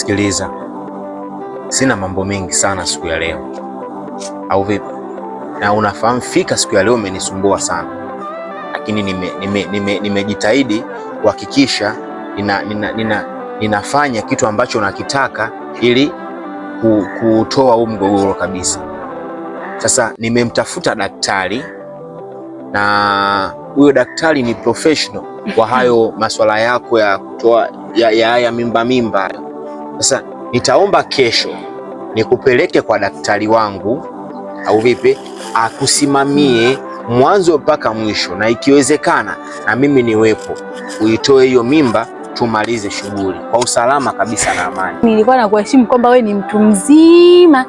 Sikiliza, sina mambo mengi sana siku ya leo, au vipi? Na unafahamu fika siku ya leo umenisumbua sana, lakini nimejitahidi kuhakikisha ninafanya kitu ambacho nakitaka ili kutoa huu mgogoro kabisa. Sasa nimemtafuta daktari, na huyo daktari ni professional kwa hayo masuala yako ya kutoa ya mimba. Sasa nitaomba kesho nikupeleke kwa daktari wangu, au vipi, akusimamie mwanzo mpaka mwisho, na ikiwezekana na mimi niwepo, uitoe hiyo mimba, tumalize shughuli kwa usalama kabisa na amani. Nilikuwa nakuheshimu kwamba wewe ni mtu mzima,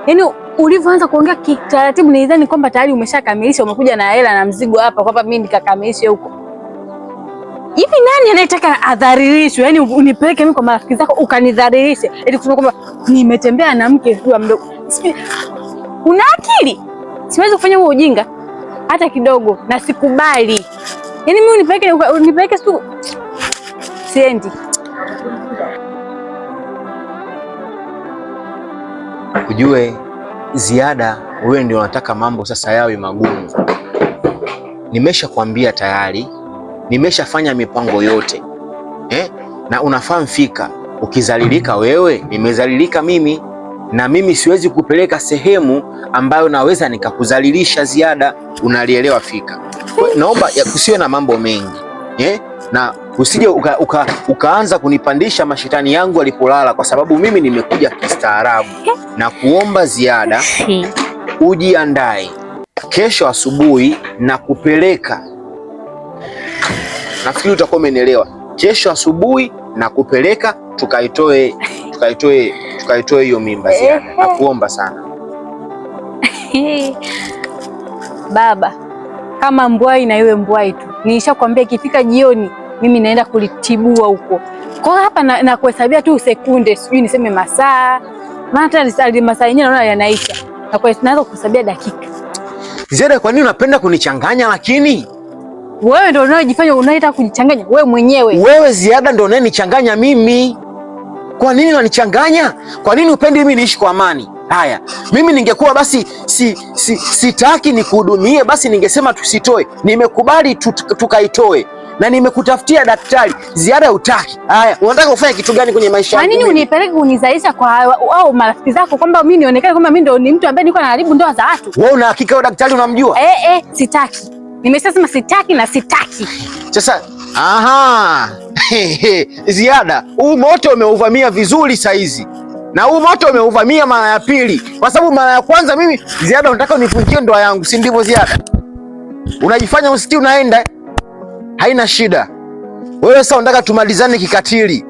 yaani ulivyoanza kuongea kitaratibu nilidhani kwamba tayari umeshakamilisha, umekuja na hela na mzigo hapa kwamba mimi nikakamilishe huko. Hivi nani anayetaka adhalilishwe? Yaani unipeleke mimi kwa marafiki zako ukanidhalilishe ili kusema kwamba nimetembea na mke huyu mdogo. Una akili? Siwezi kufanya huo ujinga hata kidogo, na sikubali. Yaani mimi unipeleke tu, siendi. Ujue Ziada, wewe ndio unataka mambo sasa yawe magumu. Nimeshakwambia tayari, nimeshafanya mipango yote na unafahamu fika, ukizalilika wewe nimezalilika mimi, na mimi siwezi kupeleka sehemu ambayo naweza nikakuzalilisha Ziada, unalielewa fika? Naomba kusiwe na mambo mengi na usije ukaanza kunipandisha mashetani yangu alipolala, kwa sababu mimi nimekuja kistaarabu. Na kuomba Ziada, ujiandae kesho asubuhi na kupeleka. Nafikiri utakuwa umenielewa. Kesho asubuhi na kupeleka tukaitoe hiyo mimba Ziada. Nakuomba sana. Baba, kama mbwai na iwe mbwai tu. Nishakwambia ikifika jioni mimi naenda kulitibua huko. Kwa hapa na kuhesabia tu sekunde, sijui niseme masaa. Maana hata masaa yenyewe naona yanaisha. Na kwa hiyo tunaanza kuhesabia dakika. Ziada, kwa nini unapenda kunichanganya lakini? Wewe ndio unayejifanya unaitaka kujichanganya wewe mwenyewe. Wewe Ziada ndio unayenichanganya mimi. Kwa nini unanichanganya? Kwa nini upendi mimi niishi kwa amani? Haya, mimi ningekuwa basi sitaki nikuhudumie, basi ningesema tusitoe. Nimekubali tukaitoe. Na nimekutafutia daktari. Ziada hutaki. Haya, unataka ufanye kitu gani kwenye maisha yangu? Kwa nini unipeleke kunizalisha kwa au marafiki zako kwamba mimi nionekane kwamba mimi ndio ni mtu ambaye niko naharibu ndoa za watu? Wewe una hakika huyo daktari unamjua? Sitaki. Nimeshasema sitaki na sitaki. Sasa, Ziada, huu moto umeuvamia vizuri saizi. Na huu moto umeuvamia mara ya pili. Kwa sababu mara ya kwanza mimi, Ziada, unataka univunjie ndoa yangu, si ndivyo Ziada? Unajifanya usikii unaenda. Haina shida. Wewe sasa unataka tumalizane kikatili.